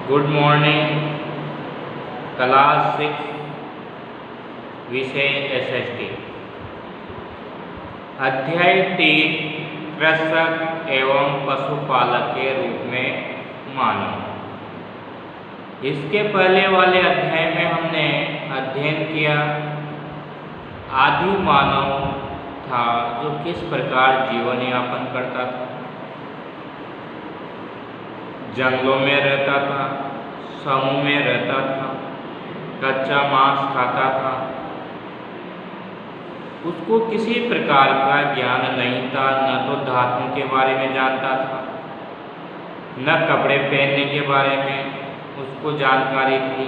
Good morning. Class 6 विषय SST. अध्याय 3 कृषक एवं पशुपालक के रूप में मानव। इसके पहले वाले अध्याय में हमने अध्ययन किया आदि मानव था जो किस प्रकार जीवन यापन करता था। जंगलों में रहता था, समूह में रहता था, कच्चा मांस खाता था। उसको किसी प्रकार का ज्ञान नहीं था, न तो धातुओं के बारे में जानता था, न कपड़े पहनने के बारे में उसको जानकारी थी,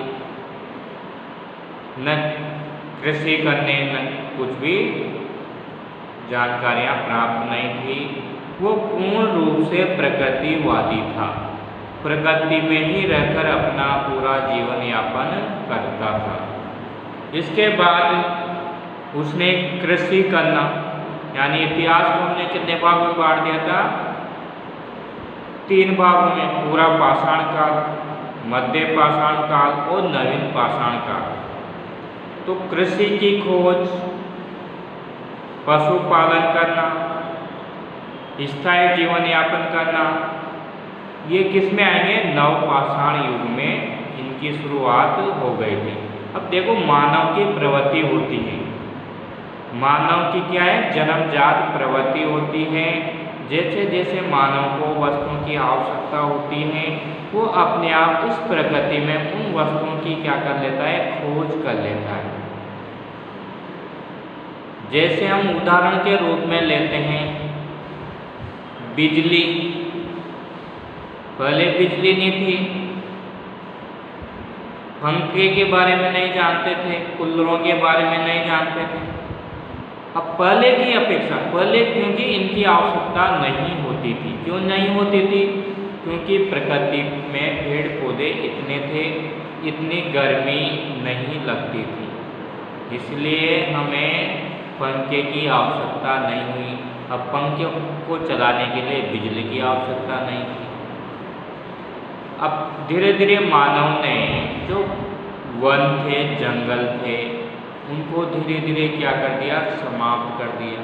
न कृषि करने न कुछ भी जानकारियाँ प्राप्त नहीं थी। वो पूर्ण रूप से प्रकृतिवादी था, प्रकृति में ही रहकर अपना पूरा जीवन यापन करता था। इसके बाद उसने कृषि करना, यानी इतिहास को हमने कितने भागों में बांट दिया था? 3 भागों में, पूरा पाषाण काल, मध्य पाषाण काल और नवीन पाषाण काल। तो कृषि की खोज, पशुपालन करना, स्थायी जीवन यापन करना, ये किस में आएंगे? नवपाषाण युग में इनकी शुरुआत हो गई थी। अब देखो, मानव की प्रवृत्ति होती है, मानव की क्या है? जन्मजात प्रवृत्ति होती है। जैसे जैसे मानव को वस्तुओं की आवश्यकता होती है, वो अपने आप इस प्रकृति में उन वस्तुओं की क्या कर लेता है? खोज कर लेता है। जैसे हम उदाहरण के रूप में लेते हैं बिजली। पहले बिजली नहीं थी, पंखे के बारे में नहीं जानते थे, कूलरों के बारे में नहीं जानते थे। अब पहले की अपेक्षा, पहले क्योंकि इनकी आवश्यकता नहीं होती थी। क्यों नहीं होती थी? क्योंकि प्रकृति में पेड़ पौधे इतने थे, इतनी गर्मी नहीं लगती थी, इसलिए हमें पंखे की आवश्यकता नहीं हुई। अब पंखे को चलाने के लिए बिजली की आवश्यकता नहीं थी। अब धीरे धीरे मानव ने जो वन थे, जंगल थे, उनको धीरे धीरे क्या कर दिया? समाप्त कर दिया।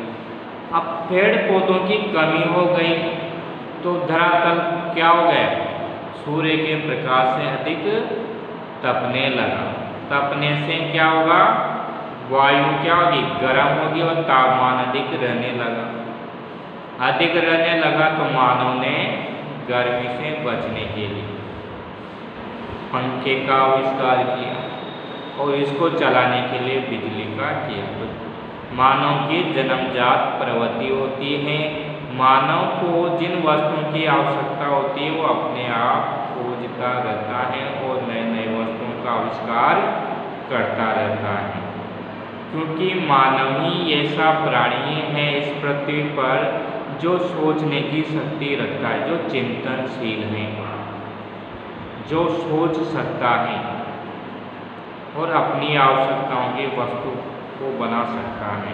अब पेड़ पौधों की कमी हो गई तो धरातल क्या हो गया? सूर्य के प्रकाश से अधिक तपने लगा। तपने से क्या होगा? वायु क्या होगी? गर्म होगी और तापमान अधिक रहने लगा। अधिक रहने लगा तो मानव ने गर्मी से बचने के लिए पंखे का आविष्कार किया और इसको चलाने के लिए बिजली का किया। तो मानव की जन्मजात प्रवृत्ति होती है। मानव को जिन वस्तुओं की आवश्यकता होती है वो अपने आप खोजता रहता है और नए नए वस्तुओं का आविष्कार करता रहता है। क्योंकि मानव ही ऐसा प्राणी है इस पृथ्वी पर जो सोचने की शक्ति रखता है, जो चिंतनशील है, जो सोच सकता है और अपनी आवश्यकताओं की वस्तु को बना सकता है।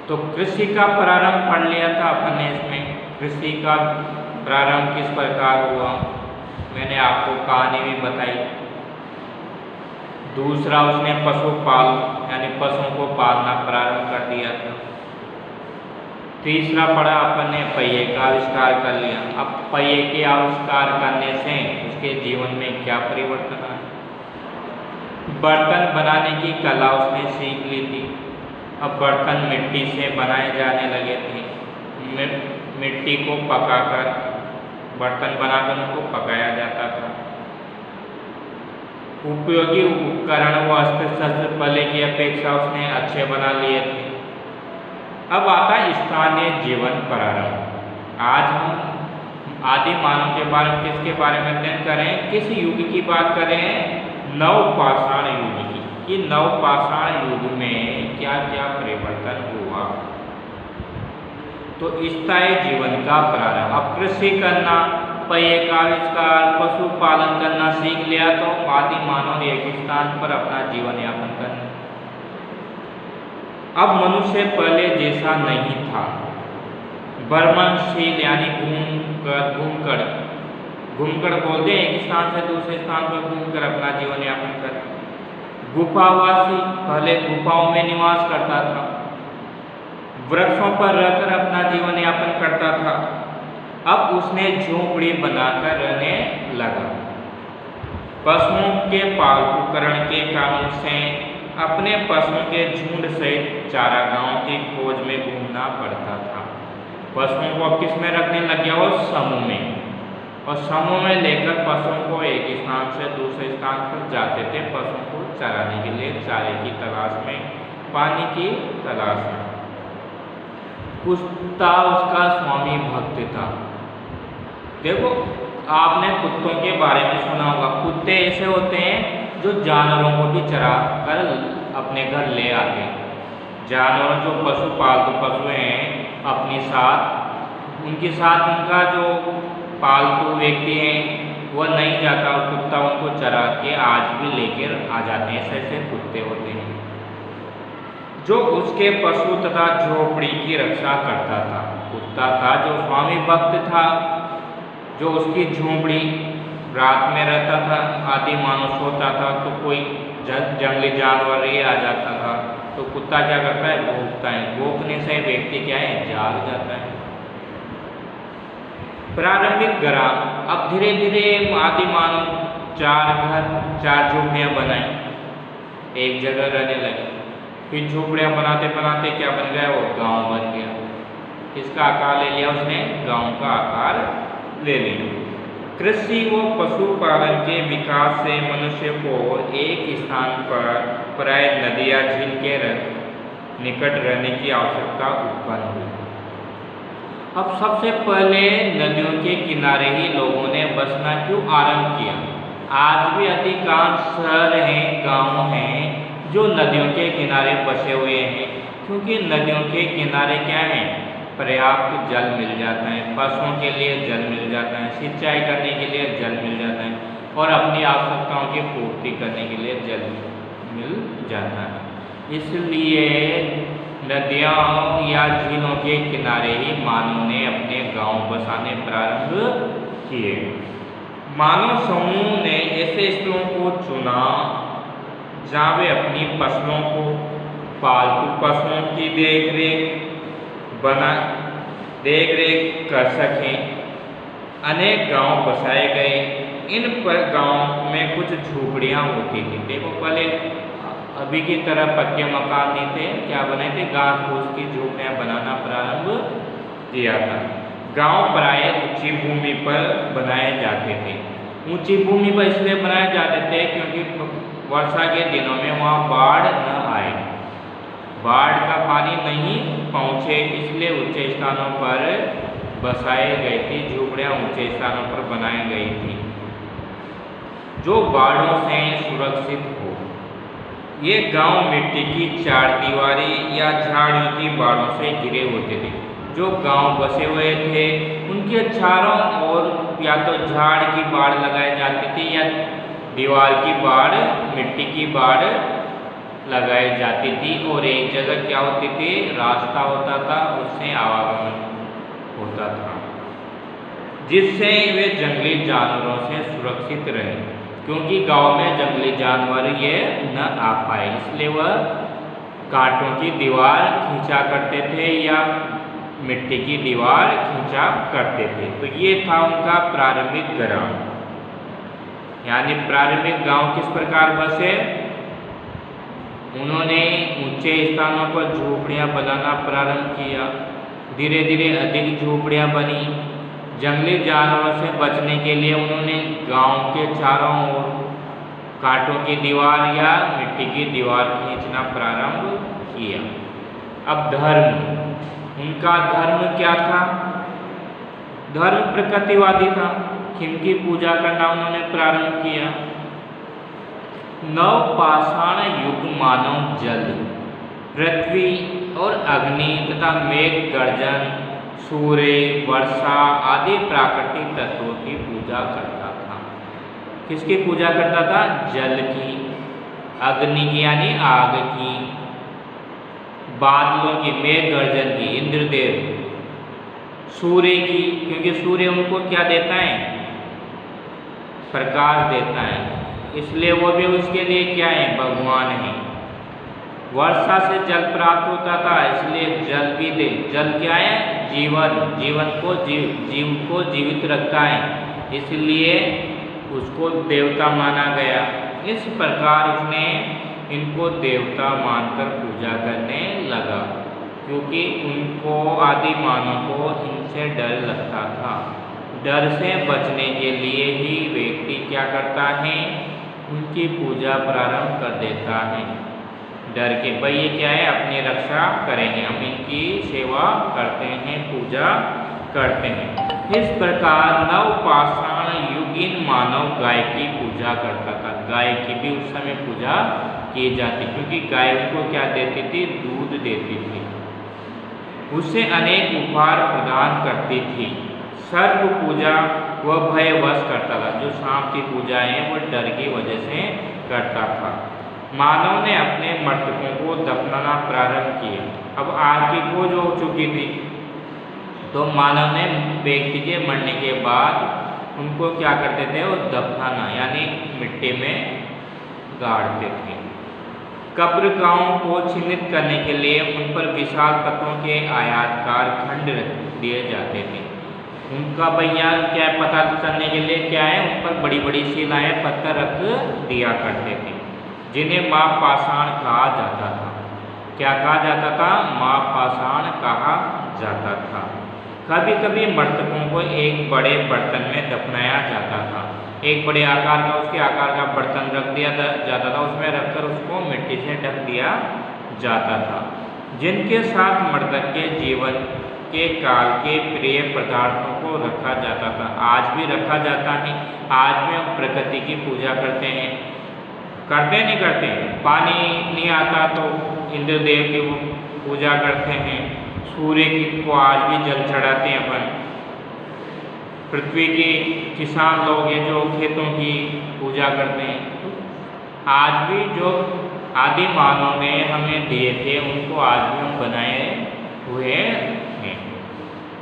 तो कृषि का प्रारंभ पढ़ लिया था अपन ने। इसमें कृषि का प्रारंभ किस प्रकार हुआ मैंने आपको कहानी भी बताई। दूसरा, उसने पशुपाल यानी पशुओं को पालना प्रारंभ कर दिया था। तीसरा पढ़ा अपन ने पहिए का आविष्कार कर लिया। अब पहिए के आविष्कार करने से उसके जीवन में क्या परिवर्तन आया? बर्तन बनाने की कला उसने सीख ली थी। अब बर्तन मिट्टी से बनाए जाने लगे थे। मिट्टी को पकाकर बर्तन बनाकर उनको पकाया जाता था। उपयोगी उपकरण व अस्त्र शस्त्र पहले की अपेक्षा उसने अच्छे बना लिए थे। अब आता है स्थानीय जीवन प्रारंभ। आज हम आदि मानव के बारे में किसके बारे में अध्ययन करें? किस युग की बात करें? नवपाषाण युग की। कि नवपाषाण युग में क्या क्या परिवर्तन हुआ। तो स्थायी जीवन का प्रारंभ। अब कृषि करना, पहिए का आविष्कार, पशुपालन करना सीख लिया तो आदि मानव एक स्थान पर अपना जीवन यापन करना। अब मनुष्य पहले जैसा नहीं था। भ्रमणशील यानी घूमकर बोलते हैं, एक स्थान से दूसरे स्थान पर घूमकर अपना जीवन यापन कर। गुफावासी, पहले गुफाओं में निवास करता था, वृक्षों पर रहकर अपना जीवन यापन करता था। अब उसने झोपड़ी बनाकर रहने लगा। पशुओं के पालतूकरण के कारण से अपने पशुओं के झुंड सहित चारागाहों की खोज में घूमना पड़ता था। पशुओं को अब किस में रखने लग गया? वो समूह में, और समूह में लेकर पशुओं को एक स्थान से दूसरे स्थान पर जाते थे, पशुओं को चराने के लिए, चारे की तलाश में, पानी की तलाश में। कुत्ता उसका स्वामी भक्त था। देखो, आपने कुत्तों के बारे में सुना होगा। कुत्ते ऐसे होते हैं जो जानवरों को भी चरा कर अपने घर ले आते हैं। जानवर जो पशु, पालतू पशु हैं, अपने साथ, उनके साथ उनका जो पालतू व्यक्ति हैं वह नहीं जाता, और कुत्ता उनको चरा के आज भी लेकर आ जाते हैं। ऐसे ऐसे कुत्ते होते हैं जो उसके पशु तथा झोपड़ी की रक्षा करता था। कुत्ता था जो स्वामी भक्त था, जो उसकी झोपड़ी रात में रहता था, आदि मानव सोता था तो कोई जंगली जानवर ये आ जाता था, तो कुत्ता क्या करता है? भौंकता है। भौंकने से व्यक्ति क्या है? जाग जाता है। प्रारंभिक ग्राम, अब धीरे धीरे आदि मानव 4 घर, 4 झोपड़ियाँ बनाई, एक जगह रहने लगे। फिर झोपड़ियाँ बनाते बनाते क्या बन गया? वो गांव बन गया। किसका आकार ले लिया उसने? गांव का आकार ले लिया। कृषि व पशुपालन के विकास से मनुष्य को एक स्थान पर प्राय नदी या झील के निकट रहने की आवश्यकता उत्पन्न हुई। अब सबसे पहले नदियों के किनारे ही लोगों ने बसना क्यों आरंभ किया? आज भी अधिकांश शहर हैं, गांव हैं जो नदियों के किनारे बसे हुए हैं, क्योंकि नदियों के किनारे क्या है? पर्याप्त जल मिल जाता है, पशुओं के लिए जल मिल जाता है, सिंचाई करने के लिए जल मिल जाता है, और अपनी आवश्यकताओं की पूर्ति करने के लिए जल मिल जाता है। इसलिए नदियों या झीलों के किनारे ही मानव ने अपने गांव बसाने प्रारंभ किए। मानव समूह ने ऐसे स्थलों को चुना जहाँ वे अपनी फसलों को, पालतू पशुओं की देख रेख कर सकें। अनेक गांव बसाए गए। इन पर गांव में कुछ झोपड़ियाँ होती थी। देखो, पहले अभी की तरह पक्के मकान नहीं थे, क्या बने थे? घास फूस की झोपड़ियाँ बनाना प्रारंभ किया था। गांव प्राय ऊंची भूमि पर बनाए जाते थे। ऊंची भूमि पर इसलिए बनाए जाते थे क्योंकि वर्षा के दिनों में वहाँ बाढ़ न आए, बाढ़ का पानी नहीं पहुँचे, इसलिए ऊंचे स्थानों पर बसाए गए थे। झोपड़ियाँ ऊंचे स्थानों पर बनाई गई थी जो बाढ़ों से सुरक्षित हो। ये गांव मिट्टी की चारदीवारी या झाड़ियों की बाड़ों से घिरे होते थे। जो गांव बसे हुए थे उनके चारों ओर या तो झाड़ की बाड़ लगाई जाती थी या दीवार की बाड़, मिट्टी की बाड़ लगाई जाती थी, और एक जगह क्या होती थी? रास्ता होता था, उससे आवागमन होता था, जिससे वे जंगली जानवरों से सुरक्षित रहे। क्योंकि गांव में जंगली जानवर ये न आ पाए, इसलिए वह कांटों की दीवार खींचा करते थे या मिट्टी की दीवार खींचा करते थे। तो ये था उनका प्रारंभिक ग्राम। यानी प्रारंभिक गांव किस प्रकार बसे? उन्होंने ऊंचे स्थानों पर झोपड़ियाँ बनाना प्रारंभ किया। धीरे धीरे अधिक झोपड़ियाँ बनी। जंगली जानवरों से बचने के लिए उन्होंने गांव के चारों ओर कांटों की दीवार या मिट्टी की दीवार खींचना प्रारंभ किया। अब धर्म, उनका धर्म क्या था? धर्म प्रकृतिवादी था। खिम की पूजा करना उन्होंने प्रारंभ किया। नवपाषाण युग मानव जल, पृथ्वी और अग्नि तथा मेघ गर्जन, सूर्य, वर्षा आदि प्राकृतिक तत्वों की पूजा करता था। किसकी पूजा करता था? जल की, अग्नि की यानी आग की, बादलों की, मेघ गर्जन की, इंद्रदेव, सूर्य की, क्योंकि सूर्य उनको क्या देता है? प्रकाश देता है, इसलिए वो भी उसके लिए क्या है, भगवान है। वर्षा से जल प्राप्त होता था, इसलिए जल भी दे। जल क्या है, जीवन, जीवन को जीव को जीवित रखता है, इसलिए उसको देवता माना गया। इस प्रकार उसने इनको देवता मानकर पूजा करने लगा, क्योंकि उनको आदि मानव को इनसे डर लगता था। डर से बचने के लिए ही व्यक्ति क्या करता है, उनकी पूजा प्रारंभ कर देता है। डर के भाई ये क्या है, अपनी रक्षा करेंगे, हम इनकी सेवा करते हैं, पूजा करते हैं। इस प्रकार नवपाषाण युगीन मानव गाय की पूजा करता था। गाय की भी उस समय पूजा की जाती, क्योंकि गाय उनको क्या देती थी, दूध देती थी, उससे अनेक उपहार प्रदान करती थी। सर्प पूजा वह भयवश करता था, जो सांप की पूजा है वह डर की वजह से करता था। मानव ने अपने मृतकों को दफनाना प्रारंभ किए। अब आग की खोज हो चुकी थी, तो मानव ने व्यक्ति के मरने के बाद उनको क्या करते थे, वो दफनाना यानी मिट्टी में गाड़ते थे। कब्रगाहों को चिन्हित करने के लिए उन पर विशाल पत्थरों के आयताकार खंड रख दिए जाते थे। उनका भैया क्या पता चलने के लिए क्या है, उन पर बड़ी बड़ी शिलाएं पत्थर रख दिया करते थे, जिन्हें महापाषाण कहा जाता था। क्या कहा जाता था, महापाषाण कहा जाता था। कभी कभी मृतकों को एक बड़े बर्तन में दफनाया जाता था। एक बड़े आकार का, उसके आकार का बर्तन रख दिया जाता था, उसमें रखकर उसको मिट्टी से ढक दिया जाता था, जिनके साथ मृतक के जीवन के काल के प्रिय पदार्थों को रखा जाता था। आज भी रखा जाता है। आज भी हम प्रकृति की पूजा करते हैं, करते नहीं करते। पानी नहीं आता तो इंद्रदेव की वो पूजा करते हैं, सूर्य की को आज भी जल चढ़ाते हैं अपन। पृथ्वी के किसान लोग हैं जो खेतों की पूजा करते हैं। आज भी जो आदि मानव ने हमें दिए थे, उनको आज भी हम बनाए हुए हैं।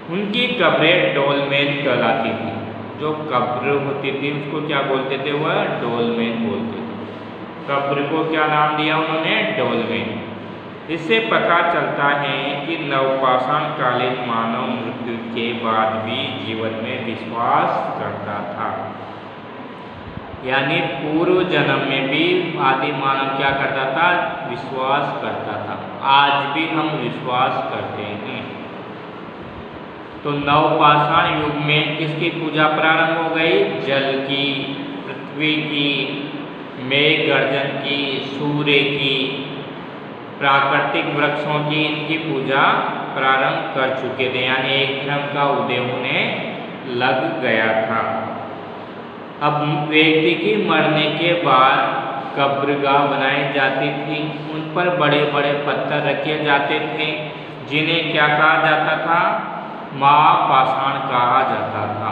उनकी कब्रें डोलमेन कहलाती थी। जो कब्र होती थी उसको क्या बोलते थे, वह डोलमेन बोलते थे। कब्र को क्या नाम दिया उन्होंने, डोलमेन। इससे पता चलता है कि नवपाषाण कालीन मानव मृत्यु के बाद भी जीवन में विश्वास करता था, यानी पूर्व जन्म में भी आदि मानव क्या करता था, विश्वास करता था। आज भी हम विश्वास करते हैं। तो नवपाषाण युग में किसकी पूजा प्रारंभ हो गई, जल की, पृथ्वी की, मेघ गर्जन की, सूर्य की, प्राकृतिक वृक्षों की, इनकी पूजा प्रारंभ कर चुके थे, यानी एक धर्म का उदय होने लग गया था। अब व्यक्ति की मरने के बाद कब्रगाह बनाई जाती थी, उन पर बड़े बड़े पत्थर रखे जाते थे, जिन्हें क्या कहा जाता था, महापाषाण कहा जाता था।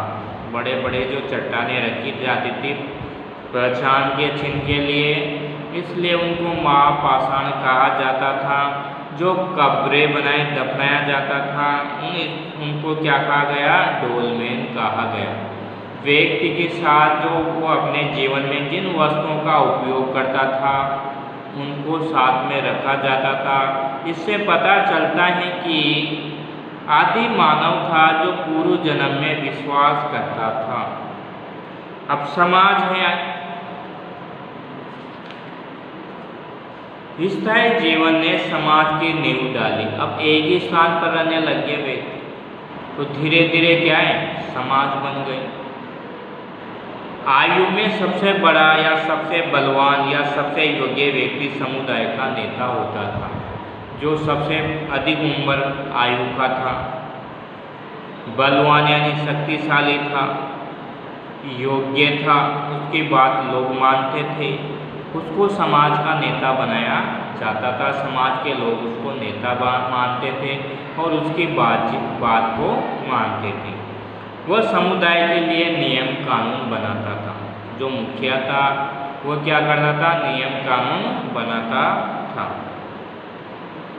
बड़े बड़े जो चट्टानें रखी जाती थी पहचान के चिन्ह के लिए, इसलिए उनको महापाषाण कहा जाता था। जो कब्रें बनाए दफनाया जाता था, उनको क्या कहा गया, डोलमेन कहा गया। व्यक्ति के साथ जो वो अपने जीवन में जिन वस्तुओं का उपयोग करता था, उनको साथ में रखा जाता था। इससे पता चलता है कि आदि मानव था जो पूर्व जन्म में विश्वास करता था। अब समाज है, स्थायी जीवन ने समाज की नींव डाली। अब एक ही स्थान पर रहने लग गए व्यक्ति, तो धीरे धीरे क्या है, समाज बन गए। आयु में सबसे बड़ा या सबसे बलवान या सबसे योग्य व्यक्ति समुदाय का नेता होता था। जो सबसे अधिक उम्र आयु का था, बलवान यानी शक्तिशाली था, योग्य था, उसकी बात लोग मानते थे, उसको समाज का नेता बनाया जाता था। समाज के लोग उसको नेता मानते थे और उसकी बात को मानते थे। वह समुदाय के लिए नियम कानून बनाता था। जो मुखिया था वह क्या करता था, नियम कानून बनाता था,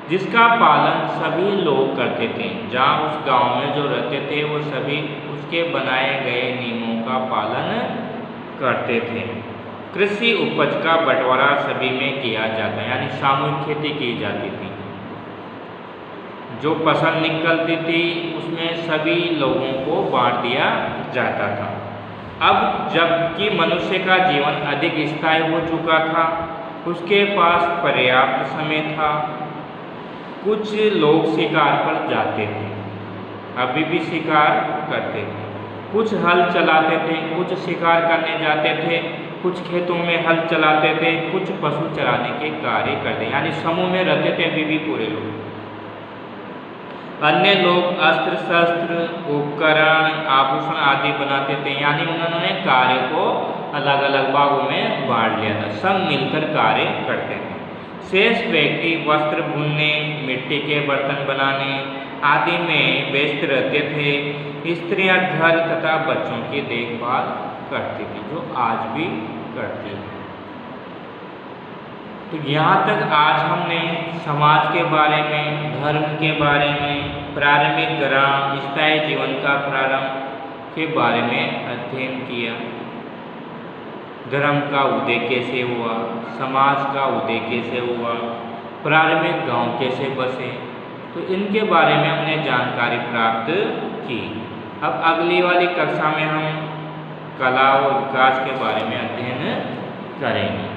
जिसका पालन सभी लोग करते थे। जहाँ उस गांव में जो रहते थे वो सभी उसके बनाए गए नियमों का पालन करते थे। कृषि उपज का बंटवारा सभी में किया जाता है, यानी सामूहिक खेती की जाती थी। जो फसल निकलती थी उसमें सभी लोगों को बांट दिया जाता था। अब जबकि मनुष्य का जीवन अधिक स्थायी हो चुका था, उसके पास पर्याप्त समय था, कुछ लोग शिकार पर जाते थे, अभी भी शिकार करते थे, कुछ हल चलाते थे, कुछ शिकार करने जाते थे, कुछ खेतों में हल चलाते थे, कुछ पशु चराने के कार्य करते, यानी समूह में रहते थे अभी भी पूरे लोग। अन्य लोग अस्त्र शस्त्र उपकरण आभूषण आदि बनाते थे, यानी उन्होंने कार्य को अलग अलग भागों में बांट लिया था, सब मिलकर कार्य करते थे। शेष व्यक्ति वस्त्र बुनने, मिट्टी के बर्तन बनाने आदि में व्यस्त रहते थे। स्त्रियां घर तथा बच्चों की देखभाल करती थी, जो आज भी करती है। तो यहाँ तक आज हमने समाज के बारे में, धर्म के बारे में, प्रारंभिक ग्राम स्थायी जीवन का प्रारंभ के बारे में अध्ययन किया। धर्म का उदय कैसे हुआ, समाज का उदय कैसे हुआ, प्रारंभिक गांव कैसे बसे, तो इनके बारे में हमने जानकारी प्राप्त की। अब अगली वाली कक्षा में हम कला और विकास के बारे में अध्ययन करेंगे।